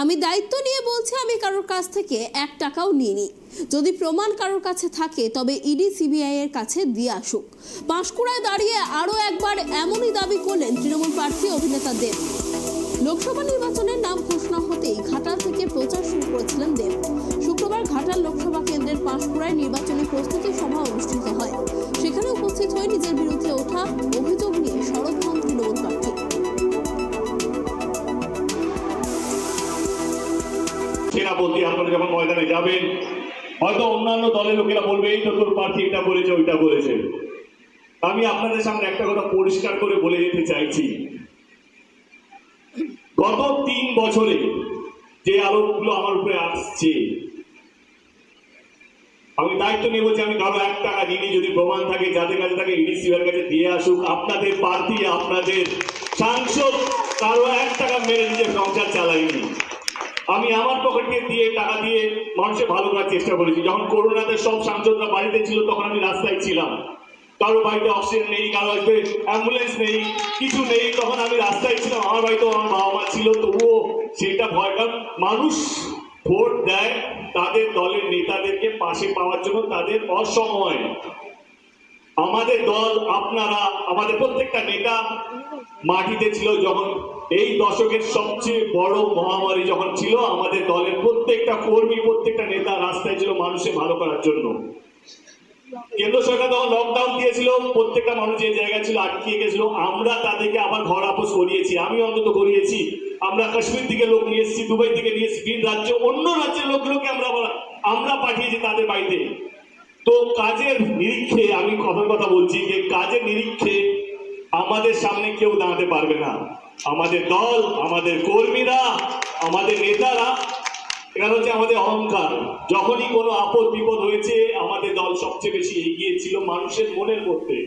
আমি দায়িত্ব নিয়ে বলছি, আমি কারোর কাছ থেকে 1 টাকাও নিইনি। যদি প্রমাণ কারোর কাছে থাকে তবে ইডি সিবিআই এর কাছে দিয়ে আসুক। পাঁশকুড়ায় দাঁড়িয়ে আরও একবার এমনই দাবি করলেন তৃণমূল প্রার্থী অভিনেতা দেব। লোকসভা নির্বাচনের নাম ঘোষণা হতেই ঘাটাল থেকে প্রচার শুরু করেছিলেন দেব। শুক্রবার ঘাটাল লোকসভা কেন্দ্রের পাঁশকুড়ায় নির্বাচনী প্রস্তুতি সভা অনুষ্ঠিত হয়। সেখানে উপস্থিত হয়ে নিজের বিরুদ্ধে ওঠা অভিযোগ নিয়ে সরব হন তৃণমূল প্রার্থী। সেনাপতি আপনারা যখন ময়দানে যাবেন, হয়তো অন্যান্য দলের লোকেরা বলবে এই তো তোর প্রার্থী এটা বলেছে ওইটা বলেছে। আমি আপনাদের সামনে একটা কথা পরিষ্কার করে বলে যেতে চাইছি, গত 3 বছরে যে আরোপগুলো আমার উপরে আসছে, আমি দায়িত্ব নিয়ে বলছি আমি কারো 1 টাকা দিইনি। যদি প্রমাণ থাকে, যাদের কাছে থাকে ইডি সিবিআইয়ের কাছে দিয়ে আসুক। আপনাদের প্রার্থী, আপনাদের সাংসদ কারো 1 টাকা মেরে নিজের সংসার চালায়নি। আমি আমার পকেটে দিয়ে টাকা দিয়ে মানুষের ভালো করার চেষ্টা করেছি। যখন করোনাতে সব সাংসদরা বাড়িতে ছিল তখন আমি রাস্তায় ছিলাম। কারো বাড়িতে অক্সিজেন নেই, কারো বাড়িতে অ্যাম্বুলেন্স নেই, কিছু নেই, তখন আমি রাস্তায় ছিলাম। আমার বাড়িতেও আমার বাবা মা ছিল, তবুও সেটা ভয়। কারণ মানুষ ভোট দেয় তাদের দলের নেতাদেরকে পাশে পাওয়ার জন্য, তাদের অসময়। আমাদের দল, আপনারা, আমাদের প্রত্যেকটা নেতা মাটিতে ছিল যখন এই দশকের সবচেয়ে বড় মহামারী যখন ছিল। আমাদের দলের প্রত্যেকটা কর্মী, প্রত্যেকটা নেতা রাস্তায় ছিল মানুষের ভালো করার জন্য। কেন্দ্র সরকার তখন লকডাউন দিয়েছিল, প্রত্যেকটা মানুষ যে জায়গা ছিল আটকে গেছিল, আমরা তাদেরকে আবার ঘর আপোষ করিয়েছি। আমি অন্তত করিয়েছি। আমরা কাশ্মীর থেকে লোক নিয়ে এসেছি, দুবাই থেকে নিয়ে এসেছি, ভিন রাজ্য, অন্য রাজ্যের লোকগুলোকে আমরা পাঠিয়েছি তাদের বাড়িতে। তো কাজের নিরীক্ষে, আমি কথা বলছি যে কাজের নিরীক্ষে আমাদের সামনে কেউ দাঁড়াতে পারবে না। আমাদের দল, আমাদের কর্মীরা, আমাদের নেতারা, এটা হচ্ছে আমাদের অহংকার। যখনই কোনো আপদ বিপদ হয়েছে আমাদের দল সবচেয়ে বেশি এগিয়ে ছিল মানুষের মনের মধ্যে।